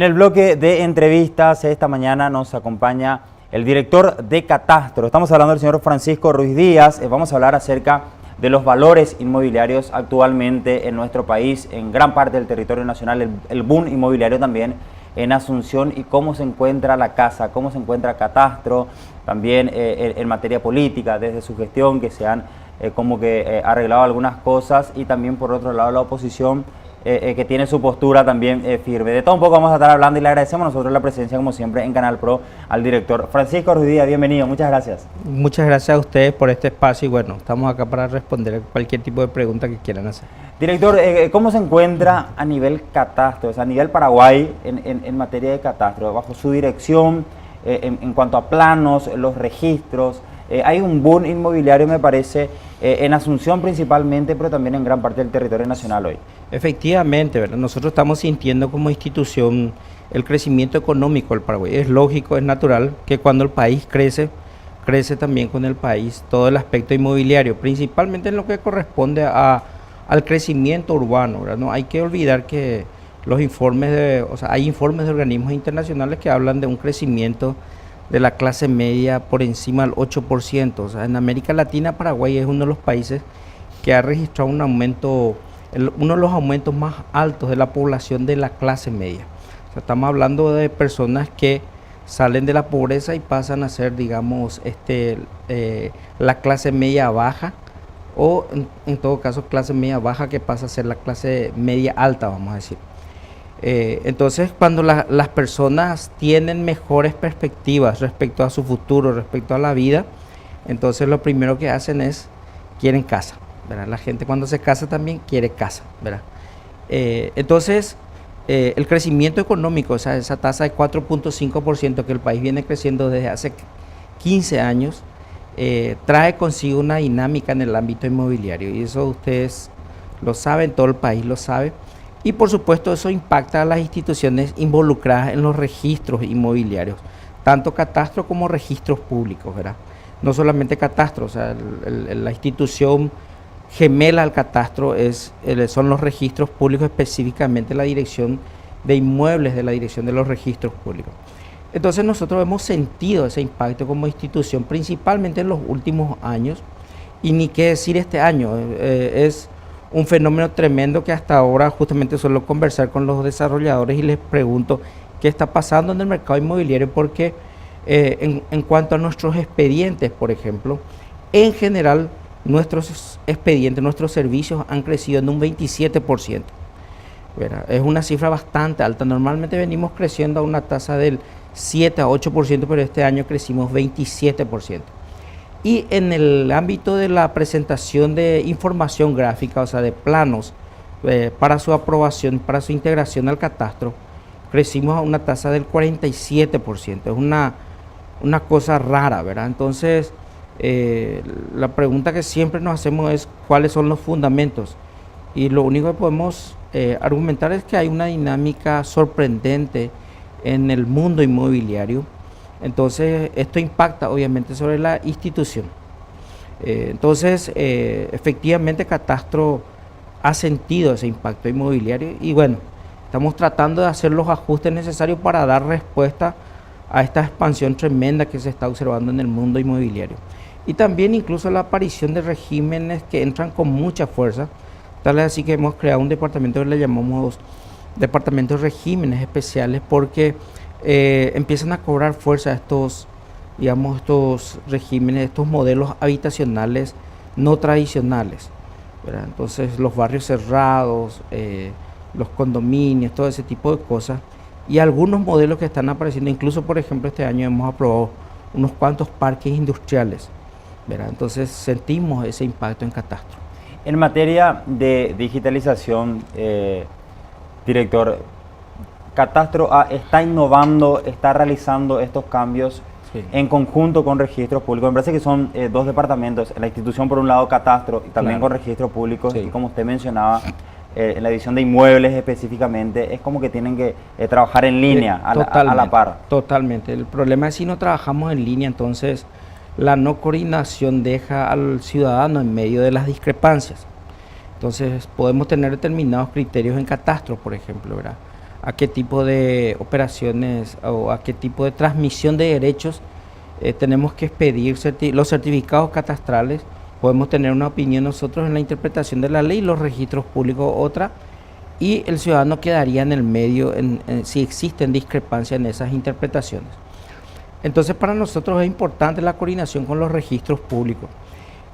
En el bloque de entrevistas esta mañana nos acompaña el director de Catastro. Estamos hablando del señor Francisco Ruiz Díaz. Vamos a hablar acerca de los valores inmobiliarios actualmente en nuestro país, en gran parte del territorio nacional, el boom inmobiliario también en Asunción y cómo se encuentra la casa, cómo se encuentra Catastro, también en materia política, desde su gestión que se han arreglado algunas cosas y también por otro lado la oposición que tiene su postura también firme. De todo un poco vamos a estar hablando y le agradecemos nosotros la presencia, como siempre, en Canal Pro al director Francisco Ruiz Díaz. Bienvenido, muchas gracias. Muchas gracias a ustedes por este espacio y bueno, estamos acá para responder cualquier tipo de pregunta que quieran hacer. Director, ¿cómo se encuentra a nivel catastro, o sea, a nivel Paraguay en materia de catastro, bajo su dirección, en cuanto a planos, los registros? Hay un boom inmobiliario, me parece, en Asunción principalmente, pero también en gran parte del territorio nacional hoy. Efectivamente, ¿verdad? Nosotros estamos sintiendo como institución el crecimiento económico del Paraguay. Es lógico, es natural que cuando el país crece también con el país todo el aspecto inmobiliario, principalmente en lo que corresponde al crecimiento urbano, ¿verdad? No hay que olvidar que los informes hay informes de organismos internacionales que hablan de un crecimiento de la clase media por encima del 8%. O sea, en América Latina, Paraguay es uno de los países que ha registrado un aumento, uno de los aumentos más altos de la población de la clase media. O sea, estamos hablando de personas que salen de la pobreza y pasan a ser, digamos, la clase media baja, o en todo caso clase media baja que pasa a ser la clase media alta, vamos a decir. Entonces, cuando las personas tienen mejores perspectivas respecto a su futuro, respecto a la vida, entonces lo primero que hacen es, quieren casa, ¿verdad? La gente cuando se casa también quiere casa, ¿verdad? Entonces, el crecimiento económico, o sea, esa tasa de 4.5% que el país viene creciendo desde hace 15 años, trae consigo una dinámica en el ámbito inmobiliario, y eso ustedes lo saben, todo el país lo sabe. Y por supuesto eso impacta a las instituciones involucradas en los registros inmobiliarios, tanto catastro como registros públicos, ¿verdad? No solamente catastro, o sea, la institución gemela al catastro son los registros públicos, específicamente la dirección de inmuebles de la dirección de los registros públicos. Entonces nosotros hemos sentido ese impacto como institución, principalmente en los últimos años, y ni qué decir este año, es un fenómeno tremendo que hasta ahora justamente suelo conversar con los desarrolladores y les pregunto qué está pasando en el mercado inmobiliario, porque en cuanto a nuestros expedientes, por ejemplo, en general nuestros expedientes, nuestros servicios han crecido en un 27%. ¿Verdad? Es una cifra bastante alta. Normalmente venimos creciendo a una tasa del 7 a 8%, pero este año crecimos 27%. Y en el ámbito de la presentación de información gráfica, o sea, de planos para su aprobación, para su integración al catastro, crecimos a una tasa del 47%. Es una cosa rara, ¿verdad? Entonces, la pregunta que siempre nos hacemos es cuáles son los fundamentos. Y lo único que podemos argumentar es que hay una dinámica sorprendente en el mundo inmobiliario. Entonces, esto impacta obviamente sobre la institución. Entonces, efectivamente, Catastro ha sentido ese impacto inmobiliario y bueno, estamos tratando de hacer los ajustes necesarios para dar respuesta a esta expansión tremenda que se está observando en el mundo inmobiliario. Y también incluso la aparición de regímenes que entran con mucha fuerza, tal es así que hemos creado un departamento que le llamamos Departamento de Regímenes Especiales, porque empiezan a cobrar fuerza estos regímenes, estos modelos habitacionales no tradicionales, ¿verdad? Entonces los barrios cerrados, los condominios, todo ese tipo de cosas, y algunos modelos que están apareciendo, incluso por ejemplo este año hemos aprobado unos cuantos parques industriales, ¿verdad? Entonces sentimos ese impacto en catastro. En materia de digitalización, director, Catastro está innovando, está realizando estos cambios en conjunto con registros públicos. Me parece que son dos departamentos, la institución por un lado Catastro y también con registros públicos, y como usted mencionaba, en la edición de inmuebles específicamente, es como que tienen que trabajar en línea, a la par. Totalmente, el problema es si no trabajamos en línea, entonces la no coordinación deja al ciudadano en medio de las discrepancias. Entonces podemos tener determinados criterios en catastro, por ejemplo, ¿verdad? a qué tipo de operaciones o a qué tipo de transmisión de derechos tenemos que expedir los certificados catastrales. Podemos tener una opinión nosotros en la interpretación de la ley, los registros públicos otra, y el ciudadano quedaría en el medio si existen discrepancias en esas interpretaciones. Entonces para nosotros es importante la coordinación con los registros públicos.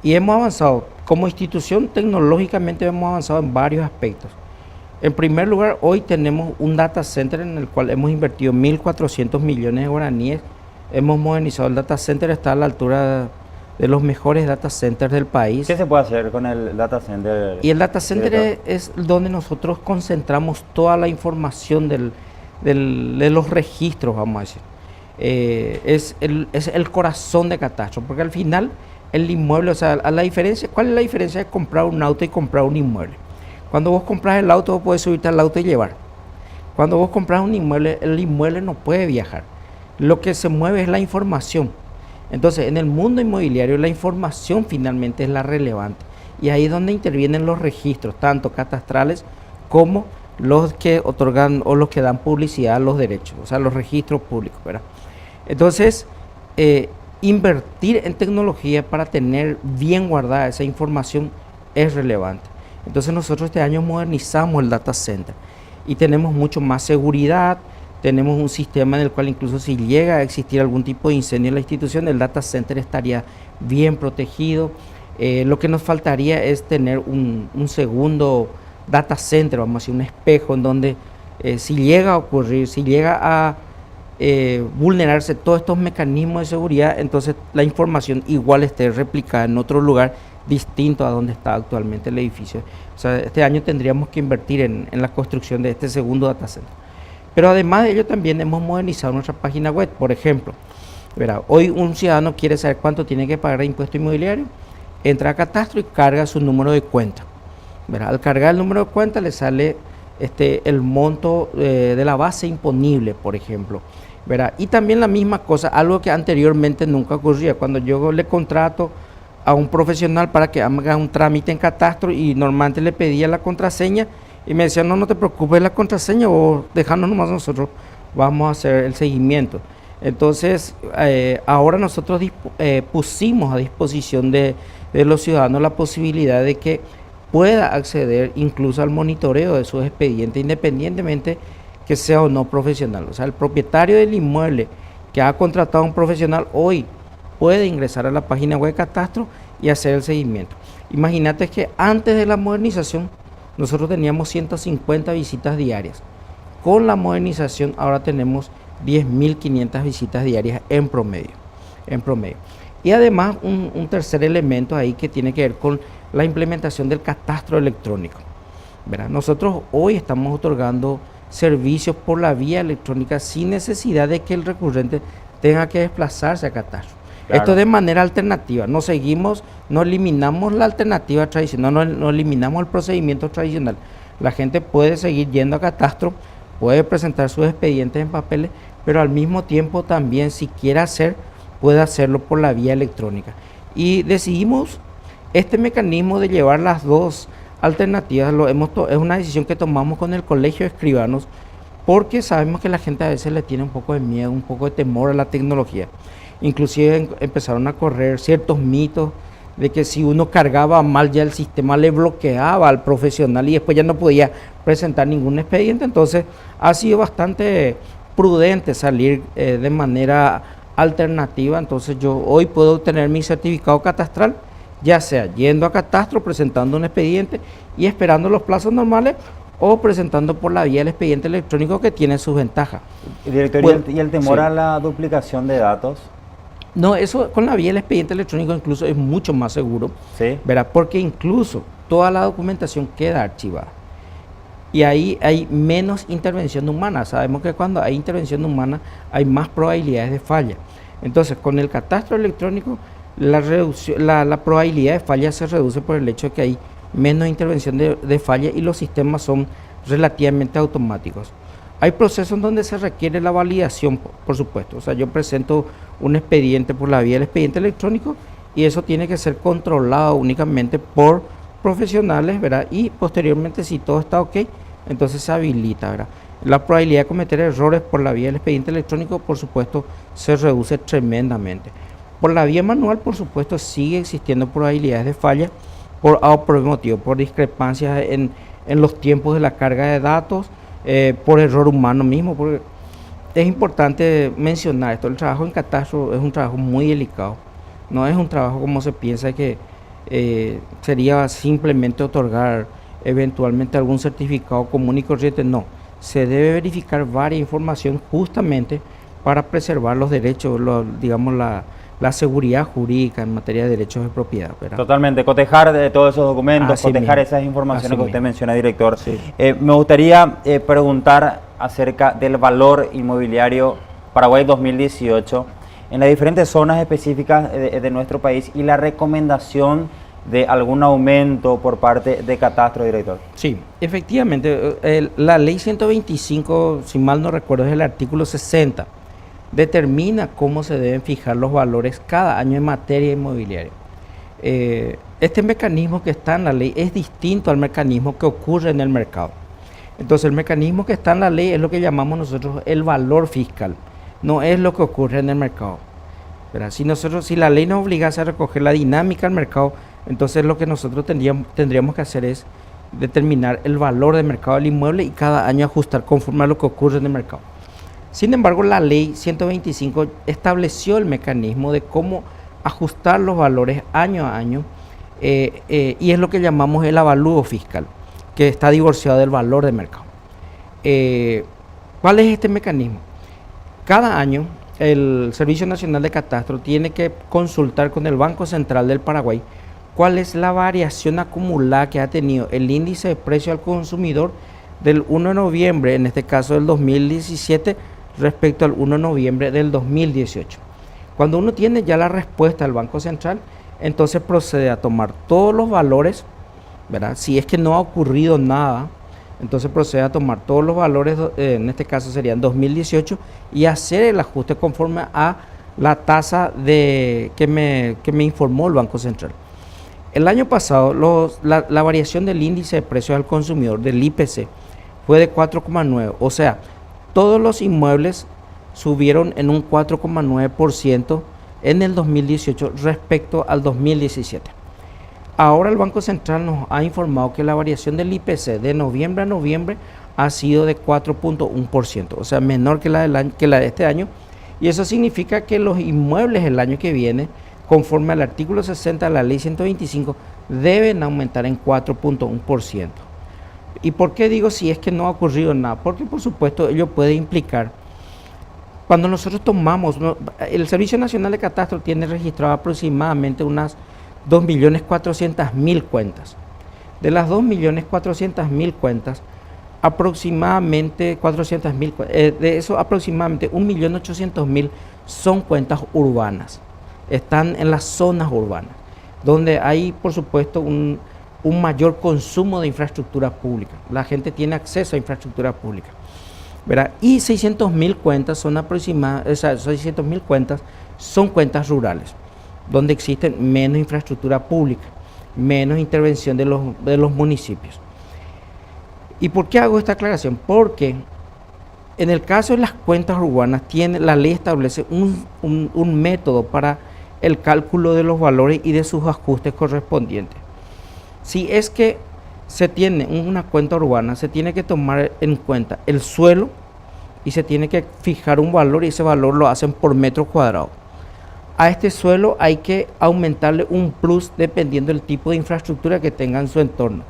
Y hemos avanzado, como institución tecnológicamente hemos avanzado en varios aspectos. En primer lugar, hoy tenemos un data center en el cual hemos invertido 1.400 millones de guaraníes. Hemos modernizado el data center, está a la altura de los mejores data centers del país. ¿Qué se puede hacer con el data center? Y el data center es donde nosotros concentramos toda la información de los registros, vamos a decir. Es el corazón de Catastro, porque al final el inmueble, o sea, ¿cuál es la diferencia de comprar un auto y comprar un inmueble? Cuando vos compras el auto, vos podés subirte al auto y llevar. Cuando vos compras un inmueble, el inmueble no puede viajar. Lo que se mueve es la información. Entonces, en el mundo inmobiliario, la información finalmente es la relevante. Y ahí es donde intervienen los registros, tanto catastrales como los que otorgan o los que dan publicidad a los derechos, o sea, los registros públicos, ¿verdad? Entonces, invertir en tecnología para tener bien guardada esa información es relevante. Entonces, nosotros este año modernizamos el data center y tenemos mucho más seguridad. Tenemos un sistema en el cual incluso si llega a existir algún tipo de incendio en la institución, el data center estaría bien protegido. Lo que nos faltaría es tener un segundo data center, vamos a decir, un espejo en donde si llega a ocurrir, si llega a vulnerarse todos estos mecanismos de seguridad, entonces la información igual esté replicada en otro lugar distinto a donde está actualmente el edificio. O sea, este año tendríamos que invertir en la construcción de este segundo data center. Pero además de ello también hemos modernizado nuestra página web. Por ejemplo, verá, hoy un ciudadano quiere saber cuánto tiene que pagar de impuesto inmobiliario, entra a Catastro y carga su número de cuenta. Verá, al cargar el número de cuenta le sale el monto de la base imponible, por ejemplo. Verá, y también la misma cosa, algo que anteriormente nunca ocurría, cuando yo le contrato a un profesional para que haga un trámite en Catastro y normalmente le pedía la contraseña, y me decían, no te preocupes la contraseña o dejarnos nomás, nosotros vamos a hacer el seguimiento. Entonces, ahora nosotros pusimos a disposición de los ciudadanos la posibilidad de que pueda acceder incluso al monitoreo de sus expedientes, independientemente que sea o no profesional. O sea, el propietario del inmueble que ha contratado a un profesional hoy puede ingresar a la página web de Catastro y hacer el seguimiento. Imagínate que antes de la modernización, nosotros teníamos 150 visitas diarias. Con la modernización ahora tenemos 10.500 visitas diarias en promedio. Y además un tercer elemento ahí que tiene que ver con la implementación del catastro electrónico. ¿Verdad? Nosotros hoy estamos otorgando servicios por la vía electrónica sin necesidad de que el recurrente tenga que desplazarse a Catastro. Claro. Esto de manera alternativa, no eliminamos la alternativa tradicional, no eliminamos el procedimiento tradicional. La gente puede seguir yendo a Catastro, puede presentar sus expedientes en papeles, pero al mismo tiempo también si quiere puede hacerlo por la vía electrónica. Y decidimos este mecanismo de llevar las dos alternativas, es una decisión que tomamos con el Colegio de Escribanos, porque sabemos que la gente a veces le tiene un poco de miedo, un poco de temor a la tecnología. Inclusive empezaron a correr ciertos mitos de que si uno cargaba mal ya el sistema le bloqueaba al profesional y después ya no podía presentar ningún expediente. Entonces ha sido bastante prudente salir de manera alternativa. Entonces yo hoy puedo obtener mi certificado catastral, ya sea yendo a Catastro, presentando un expediente y esperando los plazos normales, o presentando por la vía del expediente electrónico, que tiene sus ventajas. Director, Bueno, ¿y el temor sí. a la duplicación de datos? No, eso con la vía del expediente electrónico incluso es mucho más seguro, ¿Sí? ¿verdad? Porque incluso toda la documentación queda archivada. Y ahí hay menos intervención humana. Sabemos que cuando hay intervención humana hay más probabilidades de falla. Entonces, con el catastro electrónico, la probabilidad de falla se reduce por el hecho de que hay menos intervención de falla y los sistemas son relativamente automáticos. Hay procesos en donde se requiere la validación, por supuesto. O sea, yo presento un expediente por la vía del expediente electrónico y eso tiene que ser controlado únicamente por profesionales, ¿verdad? Y posteriormente, si todo está ok, entonces se habilita, ¿verdad? la probabilidad de cometer errores por la vía del expediente electrónico, por supuesto, se reduce tremendamente. Por la vía manual, por supuesto, sigue existiendo probabilidades de falla por motivo, por discrepancias en los tiempos de la carga de datos, por error humano mismo. Porque es importante mencionar esto, el trabajo en catastro es un trabajo muy delicado, no es un trabajo como se piensa que sería simplemente otorgar eventualmente algún certificado común y corriente, no. Se debe verificar varias información justamente para preservar los derechos, digamos la seguridad jurídica en materia de derechos de propiedad, ¿verdad? Totalmente, cotejar de todos esos documentos, Así cotejar mismo. esas informaciones Así que usted mismo. menciona, director. Sí. Me gustaría preguntar acerca del valor inmobiliario Paraguay 2018 en las diferentes zonas específicas de nuestro país y la recomendación de algún aumento por parte de Catastro, director. Sí, efectivamente, la ley 125, si mal no recuerdo, es el artículo 60, determina cómo se deben fijar los valores cada año en materia inmobiliaria. Este mecanismo que está en la ley es distinto al mecanismo que ocurre en el mercado. Entonces, el mecanismo que está en la ley es lo que llamamos nosotros el valor fiscal, no es lo que ocurre en el mercado. ¿Verdad? Si la ley nos obligase a recoger la dinámica del mercado, entonces lo que nosotros tendríamos que hacer es determinar el valor de mercado del inmueble y cada año ajustar conforme a lo que ocurre en el mercado. Sin embargo, la ley 125 estableció el mecanismo de cómo ajustar los valores año a año y es lo que llamamos el avalúo fiscal, que está divorciado del valor de mercado. ¿Cuál es este mecanismo? Cada año el Servicio Nacional de Catastro tiene que consultar con el Banco Central del Paraguay cuál es la variación acumulada que ha tenido el índice de precio al consumidor del 1 de noviembre, en este caso del 2017, respecto al 1 de noviembre del 2018. Cuando uno tiene ya la respuesta del Banco Central, entonces procede a tomar todos los valores, ¿verdad? Si es que no ha ocurrido nada, entonces procede a tomar todos los valores, en este caso serían 2018, y hacer el ajuste conforme a la tasa que me informó el Banco Central. El año pasado la variación del índice de precios al consumidor, del IPC, fue de 4,9, o sea, todos los inmuebles subieron en un 4,9% en el 2018 respecto al 2017. Ahora el Banco Central nos ha informado que la variación del IPC de noviembre a noviembre ha sido de 4,1%, o sea, menor que la de este año, y eso significa que los inmuebles el año que viene, conforme al artículo 60 de la ley 125, deben aumentar en 4,1%. ¿Y por qué digo si es que no ha ocurrido nada? Porque por supuesto ello puede implicar, cuando nosotros tomamos, el Servicio Nacional de Catastro tiene registrado aproximadamente unas 2.400.000 cuentas. De las 2.400.000 cuentas, aproximadamente 400.000, de eso aproximadamente 1.800.000 son cuentas urbanas. Están en las zonas urbanas, donde hay, por supuesto, un mayor consumo de infraestructura pública. La gente tiene acceso a infraestructura pública, ¿verdad? Y 600.000 cuentas son aproximadamente, 600.000 cuentas son cuentas rurales, donde existen menos infraestructura pública, menos intervención de los municipios. ¿Y por qué hago esta aclaración? Porque en el caso de las cuentas urbanas, la ley establece un método para el cálculo de los valores y de sus ajustes correspondientes. Si es que se tiene una cuenta urbana, se tiene que tomar en cuenta el suelo y se tiene que fijar un valor, y ese valor lo hacen por metro cuadrado. A este suelo hay que aumentarle un plus dependiendo del tipo de infraestructura que tenga en su entorno.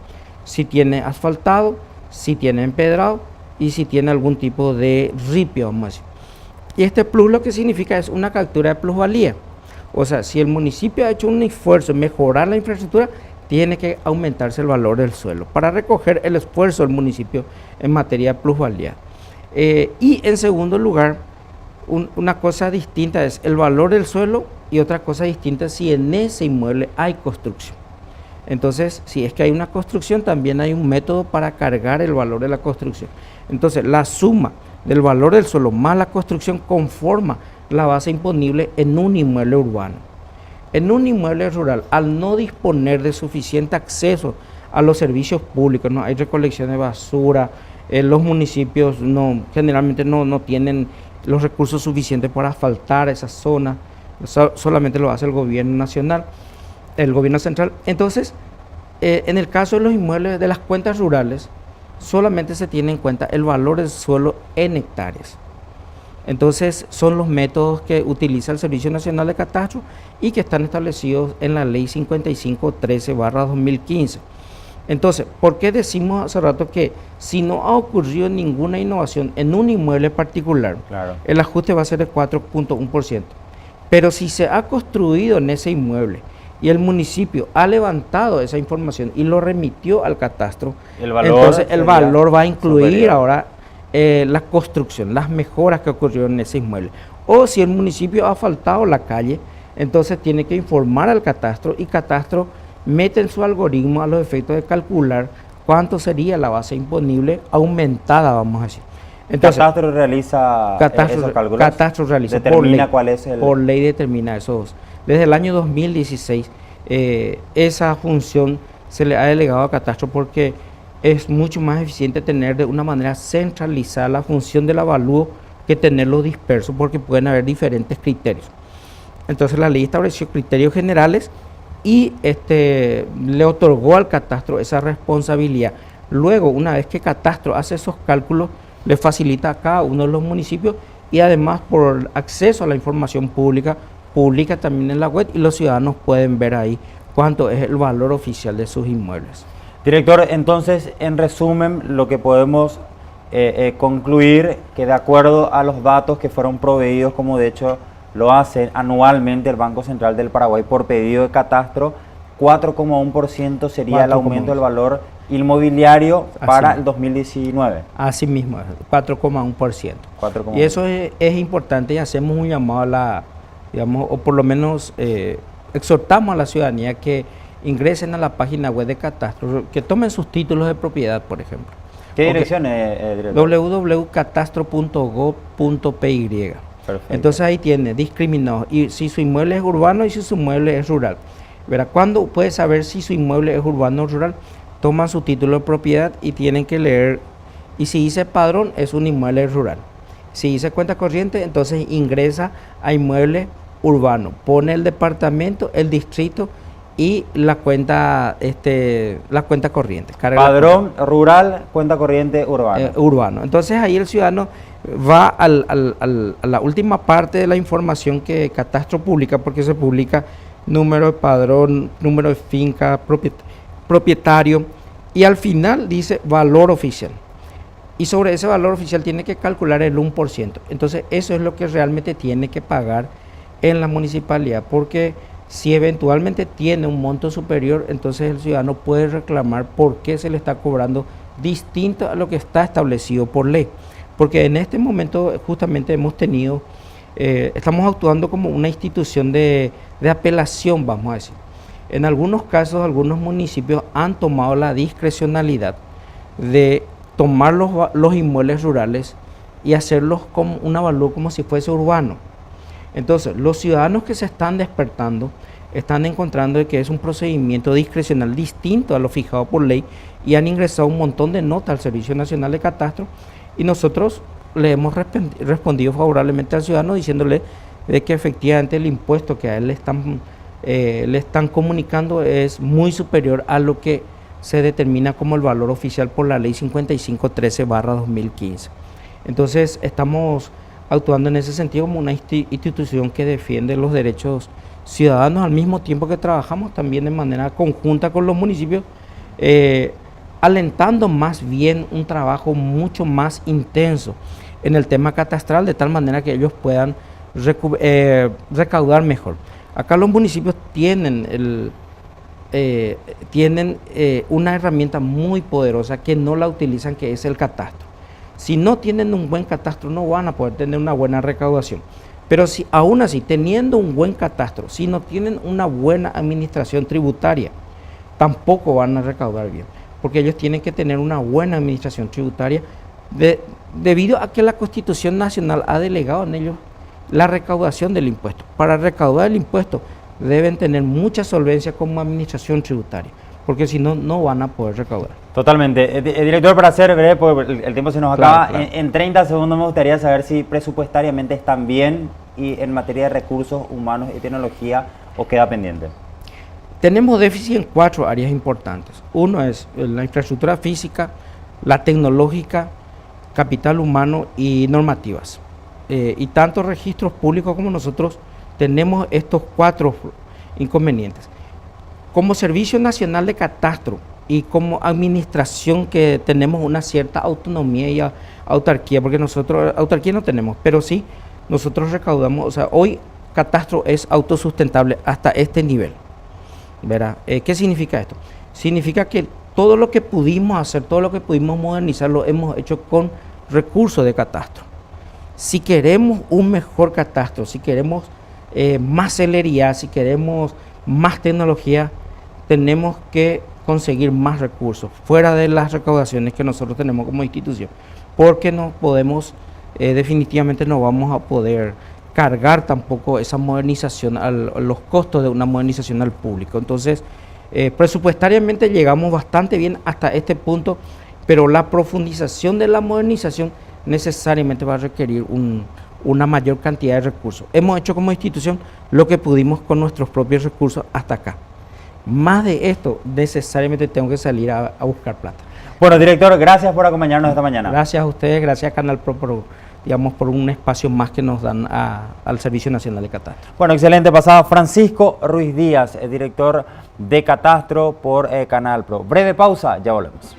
Si tiene asfaltado, si tiene empedrado y si tiene algún tipo de ripio, vamos a decir. Y este plus lo que significa es una captura de plusvalía. O sea, si el municipio ha hecho un esfuerzo en mejorar la infraestructura, tiene que aumentarse el valor del suelo para recoger el esfuerzo del municipio en materia de plusvalía. Y en segundo lugar, una cosa distinta es el valor del suelo, y otra cosa distinta es si en ese inmueble hay construcción. Entonces, si es que hay una construcción, también hay un método para cargar el valor de la construcción. Entonces, la suma del valor del suelo más la construcción conforma la base imponible en un inmueble urbano. En un inmueble rural, al no disponer de suficiente acceso a los servicios públicos, no hay recolección de basura, Los municipios generalmente no tienen los recursos suficientes para asfaltar esa zona, solamente lo hace el gobierno nacional, el gobierno central. Entonces, en el caso de los inmuebles de las cuentas rurales, solamente se tiene en cuenta el valor del suelo en hectáreas. Entonces, son los métodos que utiliza el Servicio Nacional de Catastro y que están establecidos en la Ley 5513/2015. Entonces, ¿por qué decimos hace rato que si no ha ocurrido ninguna innovación en un inmueble particular, Claro. el ajuste va a ser de 4.1%? Pero si se ha construido en ese inmueble y el municipio ha levantado esa información y lo remitió al catastro, entonces el valor va a incluir superior. ahora la construcción, las mejoras que ocurrieron en ese inmueble. O si el municipio ha asfaltado la calle, entonces tiene que informar al catastro y catastro mete en su algoritmo a los efectos de calcular cuánto sería la base imponible aumentada, vamos a decir. Entonces, Catastro realiza esos cálculos. Catastro realiza Determina cuál es el... por ley determina esos. Desde el año 2016 esa función se le ha delegado a Catastro porque es mucho más eficiente tener de una manera centralizada la función del avalúo que tenerlo disperso, porque pueden haber diferentes criterios. Entonces la ley estableció criterios generales y le otorgó al catastro esa responsabilidad. Luego, una vez que Catastro hace esos cálculos, le facilita a cada uno de los municipios y además por acceso a la información pública, publica también en la web y los ciudadanos pueden ver ahí cuánto es el valor oficial de sus inmuebles. Director, entonces, en resumen, lo que podemos concluir que de acuerdo a los datos que fueron proveídos, como de hecho lo hace anualmente el Banco Central del Paraguay por pedido de Catastro, 4,1% sería el aumento del valor inmobiliario para el 2019. Así mismo, 4,1%. Y eso es importante y hacemos un llamado a la, digamos, o por lo menos exhortamos a la ciudadanía que ingresen a la página web de Catastro, que tomen sus títulos de propiedad, por ejemplo. ¿Qué dirección es, director? www.catastro.gov.py. Perfecto. Entonces ahí tiene discriminados y si su inmueble es urbano y si su inmueble es rural. Verá, ¿cuándo puede saber si su inmueble es urbano o rural? Toman su título de propiedad y tienen que leer, y si dice padrón es un inmueble rural. Si dice cuenta corriente, entonces ingresa a inmueble urbano, pone el departamento, el distrito y la cuenta corriente. Padrón rural, cuenta corriente urbano. Urbano. Entonces ahí el ciudadano va a la última parte de la información que Catastro publica, porque se publica número de padrón, número de finca, propietario, y al final dice valor oficial. Y sobre ese valor oficial tiene que calcular el 1%. Entonces eso es lo que realmente tiene que pagar en la municipalidad, porque si eventualmente tiene un monto superior, entonces el ciudadano puede reclamar por qué se le está cobrando distinto a lo que está establecido por ley. Porque en este momento justamente hemos tenido, estamos actuando como una institución de apelación, vamos a decir. En algunos casos, algunos municipios han tomado la discrecionalidad de tomar los inmuebles rurales y hacerlos como un avalúo como si fuese urbano. Entonces, los ciudadanos que se están despertando están encontrando de que es un procedimiento discrecional distinto a lo fijado por ley y han ingresado un montón de notas al Servicio Nacional de Catastro y nosotros le hemos respondido favorablemente al ciudadano diciéndole de que efectivamente el impuesto que a él le están comunicando es muy superior a lo que se determina como el valor oficial por la ley 5513/2015. Entonces estamos actuando en ese sentido como una institución que defiende los derechos ciudadanos al mismo tiempo que trabajamos también de manera conjunta con los municipios, alentando más bien un trabajo mucho más intenso en el tema catastral de tal manera que ellos puedan recaudar mejor. Acá los municipios tienen una herramienta muy poderosa que no la utilizan, que es el catastro. Si no tienen un buen catastro no van a poder tener una buena recaudación. Pero si aún así, teniendo un buen catastro, si no tienen una buena administración tributaria, tampoco van a recaudar bien. Porque ellos tienen que tener una buena administración tributaria debido a que la Constitución Nacional ha delegado en ellos la recaudación del impuesto. Para recaudar el impuesto deben tener mucha solvencia como administración tributaria. porque si no, no van a poder recaudar. Totalmente. Director, para ser breve, porque el tiempo se nos acaba, Claro. En 30 segundos me gustaría saber si presupuestariamente están bien y en materia de recursos humanos y tecnología o queda pendiente. Tenemos déficit en 4 áreas importantes. Uno es la infraestructura física, la tecnológica, capital humano y normativas. Y tanto registros públicos como nosotros tenemos estos 4 inconvenientes. Como Servicio Nacional de Catastro y como administración que tenemos una cierta autonomía y autarquía, porque nosotros autarquía no tenemos, pero sí nosotros recaudamos, o sea, hoy Catastro es autosustentable hasta este nivel. ¿Verdad? ¿Qué significa esto? Significa que todo lo que pudimos hacer, todo lo que pudimos modernizar, lo hemos hecho con recursos de Catastro. Si queremos un mejor Catastro, si queremos más celeridad, si queremos más tecnología, tenemos que conseguir más recursos fuera de las recaudaciones que nosotros tenemos como institución, porque no podemos, definitivamente no vamos a poder cargar tampoco esa modernización, los costos de una modernización al público. Entonces, presupuestariamente llegamos bastante bien hasta este punto, pero la profundización de la modernización necesariamente va a requerir una mayor cantidad de recursos. Hemos hecho como institución lo que pudimos con nuestros propios recursos hasta acá. Más de esto, necesariamente tengo que salir a buscar plata. Bueno, director, gracias por acompañarnos esta mañana. Gracias a ustedes, gracias a Canal Pro por un espacio más que nos dan al Servicio Nacional de Catastro. Bueno, excelente. Pasaba Francisco Ruiz Díaz, el director de Catastro por Canal Pro. Breve pausa, ya volvemos.